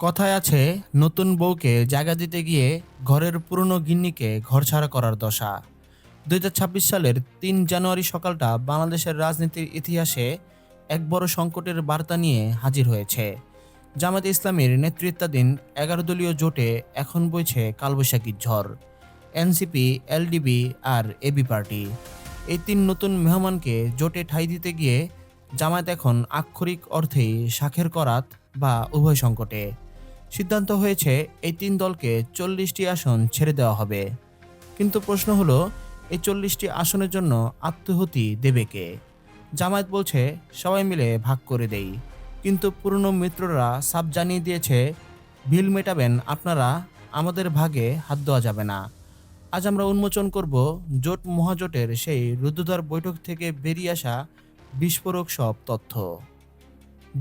কথায় আছে, নতুন বউকে জায়গা দিতে গিয়ে ঘরের পুরনো গিন্নিকে ঘরছাড়া করার দশা। ২০২৬ সালের ৩ জানুয়ারি সকালটা বাংলাদেশের রাজনীতির ইতিহাসে এক বড় সংকটের বার্তা নিয়ে হাজির হয়েছে। জামায়াতে ইসলামীর নেতৃত্বাধীন ১১ দলীয় জোটে এখন বইছে কালবৈশাখীর ঝড়। এনসিপি, এলডিপি আর এবি পার্টি, এই তিন নতুন মেহমানকে জোটে ঠাঁই দিতে গিয়ে জামায়াত এখন আক্ষরিক অর্থেই শাখের করাত বা উভয় সংকটে। সিদ্ধান্ত হয়েছে এই তিন দলকে ৪০টি আসন ছেড়ে দেওয়া হবে। কিন্তু প্রশ্ন হলো, এই ৪০টি আসনের জন্য আত্মাহুতি দেবে কে? জামায়াত বলছে সবাই মিলে ভাগ করে দেই, কিন্তু পুরনো মিত্ররা সাফ জানিয়ে দিয়েছে, বিল মেটাবেন আপনারা, আমাদের ভাগে হাত দেওয়া যাবে না। আজ আমরা উন্মোচন করব জোট মহাজোটের সেই রুদ্ধদ্বার বৈঠক থেকে বেরিয়ে আসা বিস্ফোরক সব তথ্য।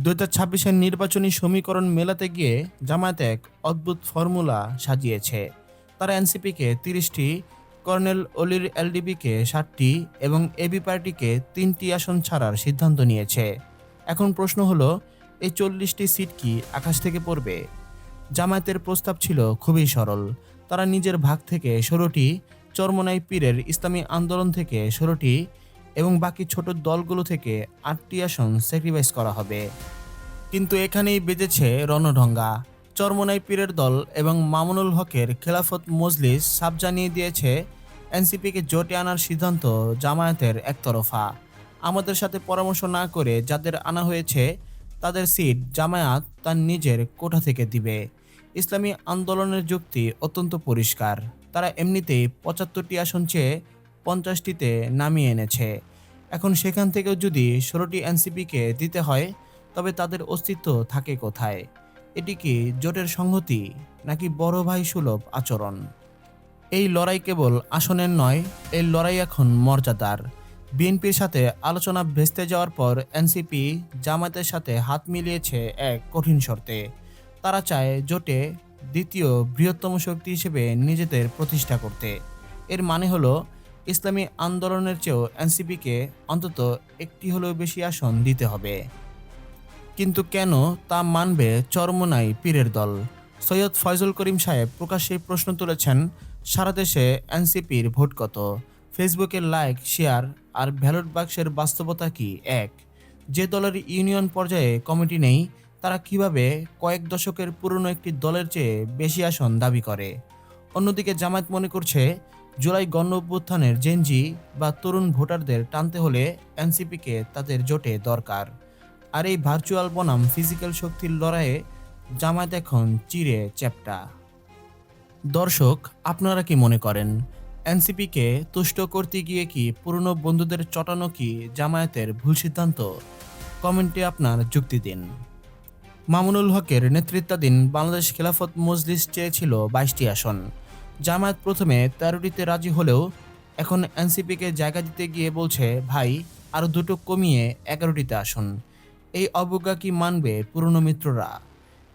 ২০২৬-এর নির্বাচনী সমীকরণ মেলাতে গিয়ে জামায়াত এক অদ্ভুত ফর্মুলা সাজিয়েছে। তারা এনসিপিকে ৩০টি, কর্নেল অলির এলডিপিকে ৬০টি এবং এবি পার্টিকে ৩টি আসন ছাড়ার সিদ্ধান্ত নিয়েছে। এখন প্রশ্ন হলো, এই ৪০টি সিট কি আকাশ থেকে পড়বে? জামায়াতের প্রস্তাব ছিল খুবই সরল। তারা নিজের ভাগ থেকে ১৬টি, চরমোনাই পীরের ইসলামী আন্দোলন থেকে ১৬টি এবং বাকি ছোট দলগুলো থেকে ৮টি আসন স্যাক্রিফাইস করা হবে। কিন্তু এখানেই বেজেছে রণঢঙ্গা। চরমোনাই পীরের দল এবং মামুনুল হকের খেলাফত মজলিস সাফ জানিয়ে দিয়েছে, এনসিপিকে জোটে আনার সিদ্ধান্ত জামায়াতের একতরফা। আমাদের সাথে পরামর্শ না করে যাদের আনা হয়েছে তাদের সিট জামায়াত তার নিজের কোঠা থেকে দিবে। ইসলামী আন্দোলনের যুক্তি অত্যন্ত পরিষ্কার। তারা এমনিতেই ৭৫টি আসন চেয়ে ৫০টিতে নামিয়ে এনেছে। এখন সেখান থেকেও যদি ১৬টি এনসিপিকে দিতে হয়, তবে তাদের অস্তিত্ব থাকে কোথায়? এটি কি জোটের সংহতি নাকি বড় ভাই সুলভ আচরণ? এই লড়াই কেবল আসনের নয়, এই লড়াই এখন মর্যাদার। বিএনপির সাথে আলোচনা ভেস্তে যাওয়ার পর এনসিপি জামায়াতের সাথে হাত মিলিয়েছে এক কঠিন শর্তে। তারা চায় জোটে দ্বিতীয় বৃহত্তম শক্তি হিসেবে নিজেদের প্রতিষ্ঠা করতে। এর মানে হলো, ইসলামী আন্দোলনের চেয়েও এনসিপিকে অন্তত একটি হলেও বেশি আসন দিতে হবে। কিন্তু কেন তা মানবে চরমোনাই পীরের দল? সৈয়দ ফয়জুল করিম সাহেব প্রকাশ্যে প্রশ্ন তুলেছেন, সারা দেশে এনসিপির ভোট কত? ফেসবুকের লাইক, শেয়ার আর ব্যালট বাক্সের বাস্তবতা কি এক? যে দলের ইউনিয়ন পর্যায়ে কমিটি নেই, তারা কিভাবে কয়েক দশকের পুরনো একটি দলের চেয়ে বেশি আসন দাবি করে? অন্যদিকে জামায়াত মনে করছে, জুলাই গণ অভ্যুত্থানের জেনজি বা তরুণ ভোটারদের টানতে হলে এনসিপিকে তাদের জোটে দরকার। আর এই ভার্চুয়াল বনাম ফিজিক্যাল শক্তির লড়াইয়ে জামায়াত এখন চিরে চ্যাপ্টা। দর্শক, আপনারা কি মনে করেন, এনসিপিকে তুষ্ট করতে গিয়ে কি পুরনো বন্ধুদের চটানো কি জামায়াতের ভুল সিদ্ধান্ত? কমেন্টে আপনার যুক্তি দিন। মামুনুল হকের নেতৃত্বাধীন বাংলাদেশ খেলাফত মজলিস চেয়েছিল ২২টি আসন। জামায়াত প্রথমে ১৩টিতে রাজি হলেও এখন এনসিপিকে জায়গা দিতে গিয়ে বলছে, ভাই আরও দুটো কমিয়ে ১১টিতে আসন। এই অবজ্ঞা কি মানবে পুরনো মিত্ররা?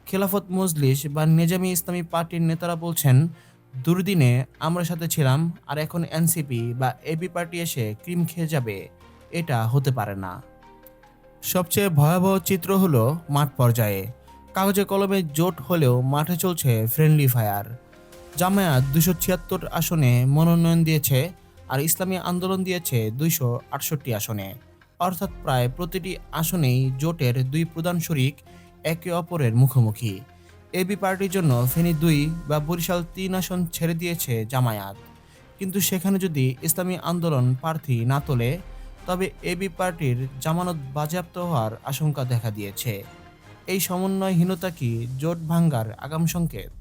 খেলাফত মজলিস বা নেজামি ইসলামী পার্টির নেতারা বলছেন, দুর্দিনে আমরা সাথে ছিলাম আর এখন এনসিপি বা এবি পার্টি এসে ক্রিম খেয়ে যাবে, এটা হতে পারে না। সবচেয়ে ভয়াবহ চিত্র হলো মাঠ পর্যায়ে। কাগজে কলমে জোট হলেও মাঠে চলছে ফ্রেন্ডলি ফায়ার। জামায়াত ২৭৬ আসনে মনোনয়ন দিয়েছে আর ইসলামী আন্দোলন দিয়েছে ২৬৮ আসনে, অর্থাৎ প্রায় প্রতিটি আসনেই জোটের দুই প্রধান শরিক একে অপরের মুখোমুখি। এবি পার্টির জন্য ফেনী ২ বা বরিশাল ৩ আসন ছেড়ে দিয়েছে জামায়াত। কিন্তু সেখানে যদি ইসলামী আন্দোলন প্রার্থী না তোলে, তবে এবি পার্টির জামানত বাজেয়াপ্ত হওয়ার আশঙ্কা দেখা দিয়েছে। এই সমন্বয়হীনতা কি জোট ভাঙ্গার আগাম সংকেত?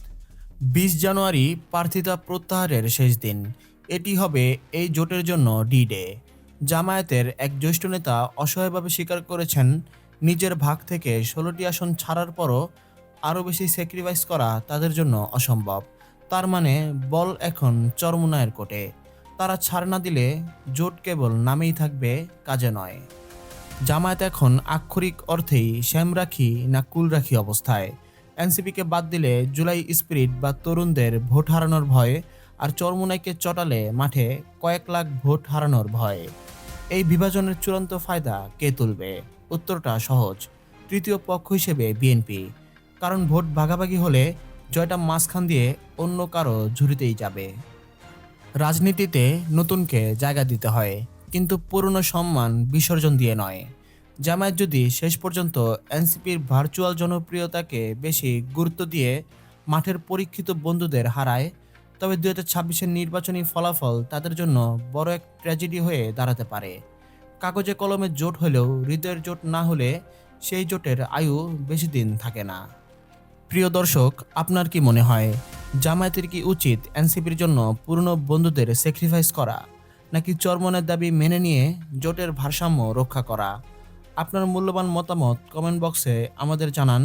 ২০ জানুয়ারি প্রার্থিতা প্রত্যাহারের শেষ দিন। এটি হবে এই জোটের জন্য ডি ডে। জামায়াতের এক জ্যেষ্ঠ নেতা অসহায়ভাবে স্বীকার করেছেন, নিজের ভাগ থেকে ১৬টি আসন ছাড়ার পরও আরও বেশি স্যাক্রিফাইস করা তাদের জন্য অসম্ভব। তার মানে বল এখন চরমোনাইয়ের কোর্টে। তারা ছাড় না দিলে জোট কেবল নামেই থাকবে, কাজে নয়। জামায়াত এখন আক্ষরিক অর্থেই শ্যামরাখি না কুলরাখি অবস্থায়। এনসিপিকে বাদ দিলে জুলাই স্পিরিট বা তরুণদের ভোট হারানোর ভয়, আর চরমোনাইকে চটালে মাঠে কয়েক লাখ ভোট হারানোর ভয়। এই বিভাজনের চূড়ান্ত ফায়দা কে তুলবে? উত্তরটা সহজ, তৃতীয় পক্ষ হিসেবে বিএনপি। কারণ ভোট ভাগাভাগি হলে জয়টা মাঝখান দিয়ে অন্য কারো ঝুড়িতেই যাবে। রাজনীতিতে নতুনকে জায়গা দিতে হয়, কিন্তু পুরনো সম্মান বিসর্জন দিয়ে নয়। জামায়াত যদি শেষ পর্যন্ত এনসিপির ভার্চুয়াল জনপ্রিয়তাকে বেশি গুরুত্ব দিয়ে মাঠের পরীক্ষিত বন্ধুদের হারায়, তবে 2026-এর নির্বাচনী ফলাফল তাদের জন্য বড় এক ট্র্যাজেডি হয়ে দাঁড়াতে পারে। কাগজে কলমে জোট হলেও হৃদয়ের জোট না হলে সেই জোটের আয়ু বেশি দিন থাকে না। প্রিয় দর্শক, আপনার কি মনে হয়, জামায়াতের কি উচিত এনসিপির জন্য পুরনো বন্ধুদের স্যাক্রিফাইস করা, নাকি চরমনের দাবি মেনে নিয়ে জোটের ভারসাম্য রক্ষা করা? আপনার মূল্যবান মতামত কমেন্ট বক্সে আমাদের জানান।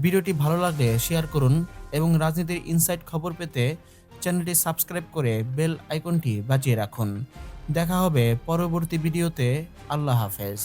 ভিডিওটি ভালো লাগলে শেয়ার করুন এবং রাজনীতির ইনসাইড খবর পেতে চ্যানেলটি সাবস্ক্রাইব করে বেল আইকনটি বাজিয়ে রাখুন। দেখা হবে পরবর্তী ভিডিওতে। আল্লাহ হাফেজ।